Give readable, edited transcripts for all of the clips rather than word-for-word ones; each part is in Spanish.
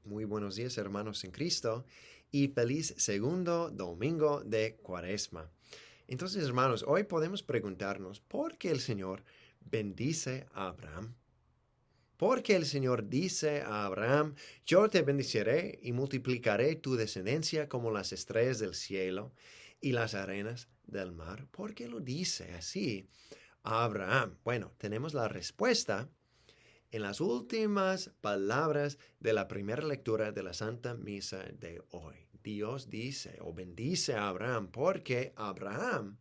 Muy buenos días, hermanos en Cristo, y feliz segundo domingo de Cuaresma. Entonces, hermanos, hoy podemos preguntarnos por qué el Señor bendice a Abraham. ¿Por qué el Señor dice a Abraham, yo te bendeciré y multiplicaré tu descendencia como las estrellas del cielo y las arenas del mar? ¿Por qué lo dice así a Abraham? Bueno, tenemos la respuesta en las últimas palabras de la primera lectura de la Santa Misa de hoy. Dios dice o bendice a Abraham porque Abraham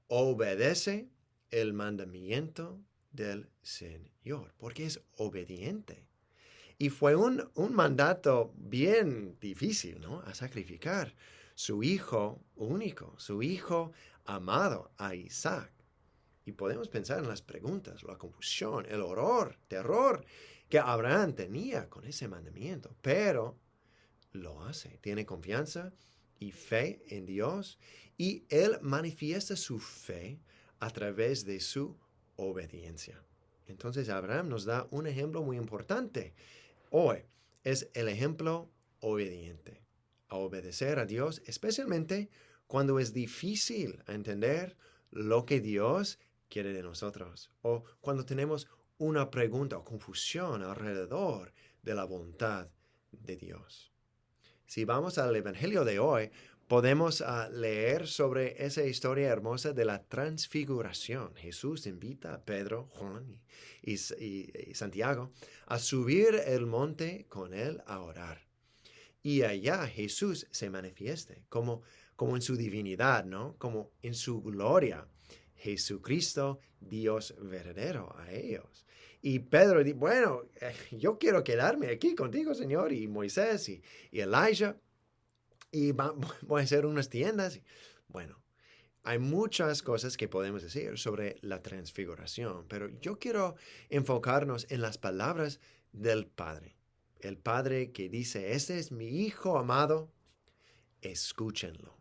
obedece el mandamiento del Señor, porque es obediente. Y fue un mandato bien difícil, ¿no? A sacrificar su hijo único, su hijo amado, a Isaac. Y podemos pensar en las preguntas, la confusión, el horror, terror que Abraham tenía con ese mandamiento. Pero lo hace, tiene confianza y fe en Dios y él manifiesta su fe a través de su obediencia. Entonces Abraham nos da un ejemplo muy importante. Hoy es el ejemplo obediente, a obedecer a Dios, especialmente cuando es difícil entender lo que Dios quiere de nosotros o cuando tenemos una pregunta o confusión alrededor de la voluntad de Dios. Si vamos al Evangelio de hoy, podemos leer sobre esa historia hermosa de la transfiguración. Jesús invita a Pedro, Juan y Santiago a subir el monte con él a orar. Y allá Jesús se manifieste como en su divinidad, ¿no? Como en su gloria. Jesucristo, Dios verdadero a ellos. Y Pedro dice, bueno, yo quiero quedarme aquí contigo, Señor, y Moisés y Elijah, y voy a hacer unas tiendas. Bueno, hay muchas cosas que podemos decir sobre la transfiguración, pero yo quiero enfocarnos en las palabras del Padre. El Padre que dice, este es mi Hijo amado, escúchenlo.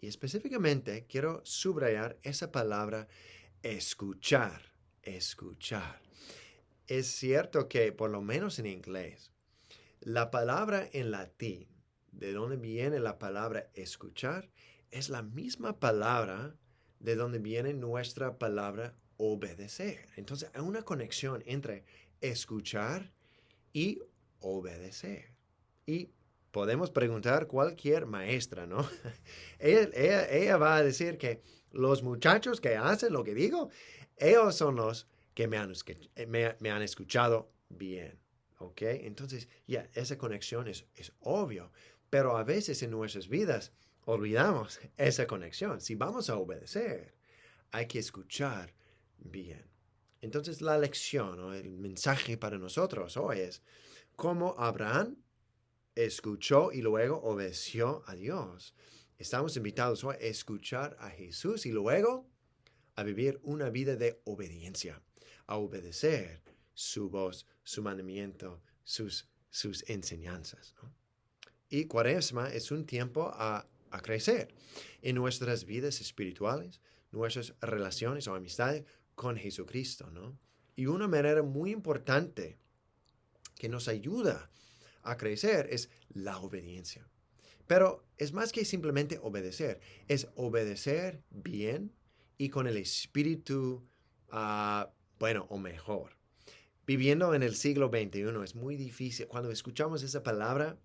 Y específicamente quiero subrayar esa palabra escuchar, escuchar. Es cierto que por lo menos en inglés, la palabra en latín, de donde viene la palabra escuchar, es la misma palabra de donde viene nuestra palabra obedecer. Entonces hay una conexión entre escuchar y obedecer. Y podemos preguntar cualquier maestra, ¿no? ella va a decir que los muchachos que hacen lo que digo, ellos son los que me han escuchado bien. ¿Ok? Entonces, ya, esa conexión es obvio, pero a veces en nuestras vidas olvidamos esa conexión. Si vamos a obedecer, hay que escuchar bien. Entonces, la lección o el mensaje para nosotros hoy es cómo Abraham escuchó y luego obedeció a Dios. Estamos invitados hoy a escuchar a Jesús y luego a vivir una vida de obediencia, a obedecer su voz, su mandamiento, sus enseñanzas, ¿no? Y Cuaresma es un tiempo a crecer en nuestras vidas espirituales, nuestras relaciones o amistades con Jesucristo, ¿no? Y una manera muy importante que nos ayuda a crecer es la obediencia. Pero es más que simplemente obedecer, es obedecer bien y con el espíritu, bueno, o mejor. Viviendo en el siglo XXI es muy difícil. Cuando escuchamos esa palabra,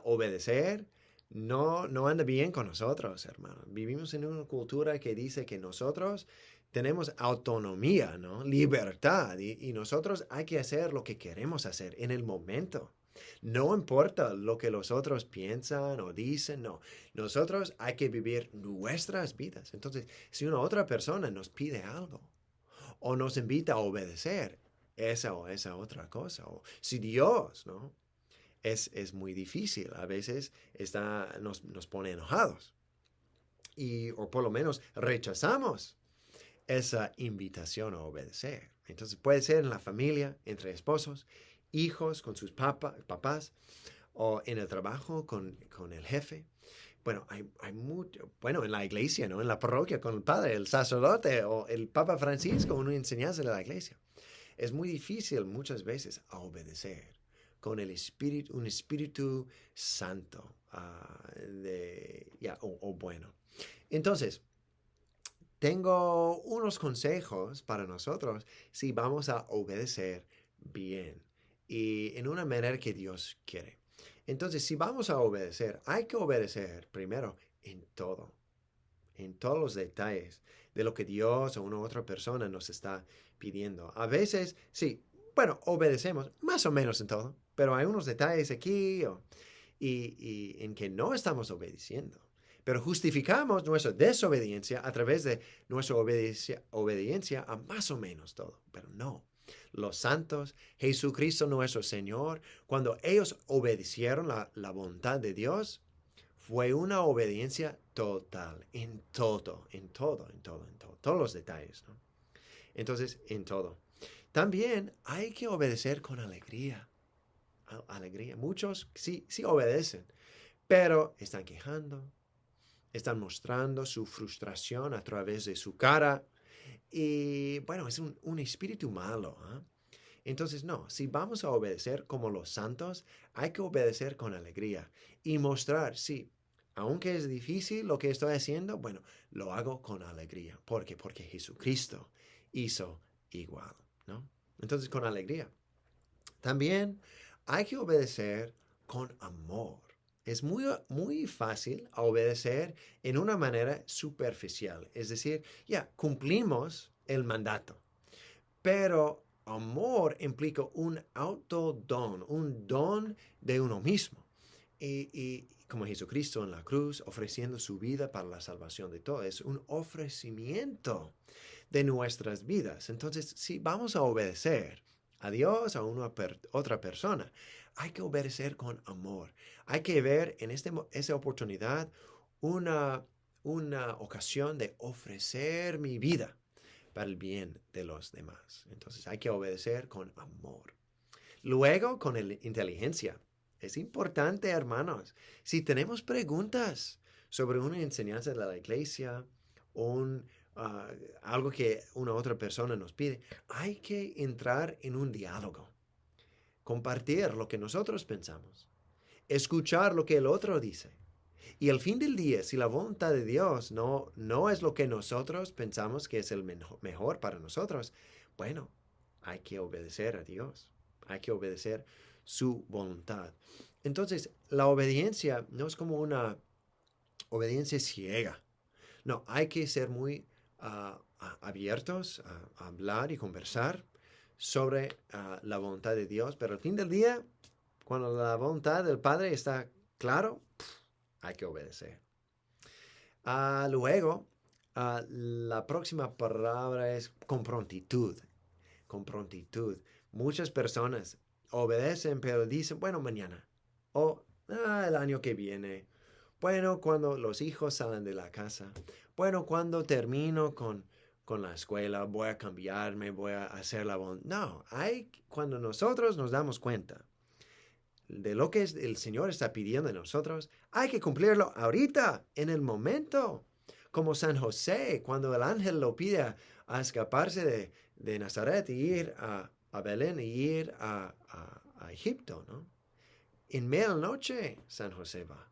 obedecer, no anda bien con nosotros, hermano. Vivimos en una cultura que dice que nosotros tenemos autonomía, ¿no? Libertad. Y nosotros hay que hacer lo que queremos hacer en el momento. No importa lo que los otros piensan o dicen, no. Nosotros hay que vivir nuestras vidas. Entonces, si una otra persona nos pide algo o nos invita a obedecer esa o esa otra cosa, o si Dios, ¿no? Es muy difícil. A veces nos pone enojados. O por lo menos rechazamos esa invitación a obedecer. Entonces puede ser en la familia, entre esposos, hijos con sus papás, o en el trabajo con el jefe. Bueno, hay mucho, bueno, en la iglesia, ¿no? En la parroquia con el padre, el sacerdote o el Papa Francisco, una enseñanza de la iglesia. Es muy difícil muchas veces a obedecer con un espíritu santo, o bueno. Entonces, tengo unos consejos para nosotros si vamos a obedecer bien y en una manera que Dios quiere. Entonces, si vamos a obedecer, hay que obedecer primero en todos los detalles de lo que Dios o una otra persona nos está pidiendo. A veces, sí, bueno, obedecemos más o menos en todo, pero hay unos detalles aquí y en que no estamos obedeciendo. Pero justificamos nuestra desobediencia a través de nuestra obediencia a más o menos todo. Pero no. Los santos, Jesucristo nuestro Señor, cuando ellos obedecieron la voluntad de Dios, fue una obediencia total, en todo, todos los detalles, ¿no? Entonces, en todo. También hay que obedecer con alegría. Alegría. Muchos sí obedecen, pero están quejando, están mostrando su frustración a través de su cara. Y bueno, es un espíritu malo. Entonces, no, si vamos a obedecer como los santos, hay que obedecer con alegría y mostrar, sí, aunque es difícil lo que estoy haciendo, bueno, lo hago con alegría. ¿Por qué? Porque Jesucristo hizo igual, ¿no? Entonces, con alegría. También hay que obedecer con amor. Es muy fácil obedecer en una manera superficial. Es decir, ya cumplimos el mandato. Pero amor implica un autodon, un don de uno mismo. Y como Jesucristo en la cruz, ofreciendo su vida para la salvación de todos, es un ofrecimiento de nuestras vidas. Entonces, si vamos a obedecer a Dios, a otra persona, hay que obedecer con amor. Hay que ver en esa oportunidad una ocasión de ofrecer mi vida para el bien de los demás. Entonces hay que obedecer con amor. Luego, con inteligencia. Es importante, hermanos, si tenemos preguntas sobre una enseñanza de la iglesia o algo que una otra persona nos pide, hay que entrar en un diálogo, compartir lo que nosotros pensamos, escuchar lo que el otro dice. Y al fin del día, si la voluntad de Dios no es lo que nosotros pensamos que es el mejor para nosotros, bueno, hay que obedecer a Dios. Hay que obedecer su voluntad. Entonces, la obediencia no es como una obediencia ciega. No, hay que ser muy abiertos a hablar y conversar sobre la voluntad de Dios, pero al fin del día, cuando la voluntad del Padre está claro, hay que obedecer. Luego, la próxima palabra es con prontitud. Con prontitud. Muchas personas obedecen, pero dicen, bueno, mañana. O el año que viene. Bueno, cuando los hijos salen de la casa. Bueno, cuando termino con la escuela, voy a cambiarme, voy a hacer la voluntad. No, cuando nosotros nos damos cuenta de lo que el Señor está pidiendo de nosotros, hay que cumplirlo ahorita, en el momento. Como San José, cuando el ángel lo pide a escaparse de Nazaret y ir a Belén y ir a Egipto, ¿no? En medianoche San José va.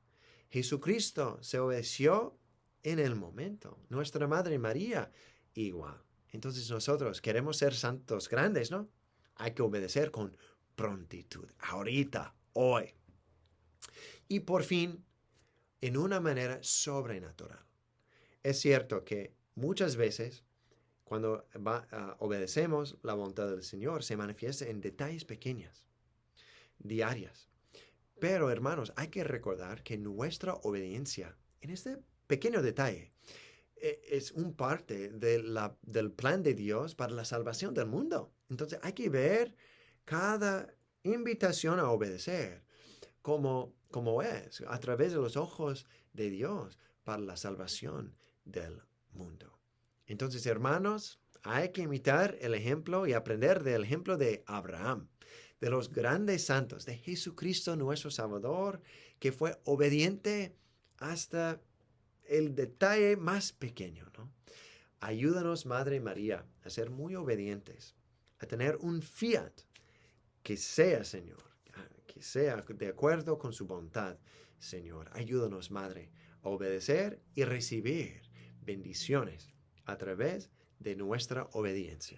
Jesucristo se obedeció en el momento. Nuestra Madre María igual. Entonces nosotros queremos ser santos grandes, ¿no? Hay que obedecer con prontitud, ahorita, hoy. Y por fin, en una manera sobrenatural. Es cierto que muchas veces cuando obedecemos la voluntad del Señor se manifiesta en detalles pequeñas, diarias. Pero hermanos, hay que recordar que nuestra obediencia en este pequeño detalle es un parte del plan de Dios para la salvación del mundo. Entonces hay que ver cada invitación a obedecer como es, a través de los ojos de Dios para la salvación del mundo. Entonces, hermanos, hay que imitar el ejemplo y aprender del ejemplo de Abraham, de los grandes santos, de Jesucristo nuestro Salvador, que fue obediente hasta el detalle más pequeño, ¿no? Ayúdanos, Madre María, a ser muy obedientes, a tener un fiat que sea, Señor, que sea de acuerdo con su voluntad. Señor, ayúdanos, Madre, a obedecer y recibir bendiciones a través de nuestra obediencia.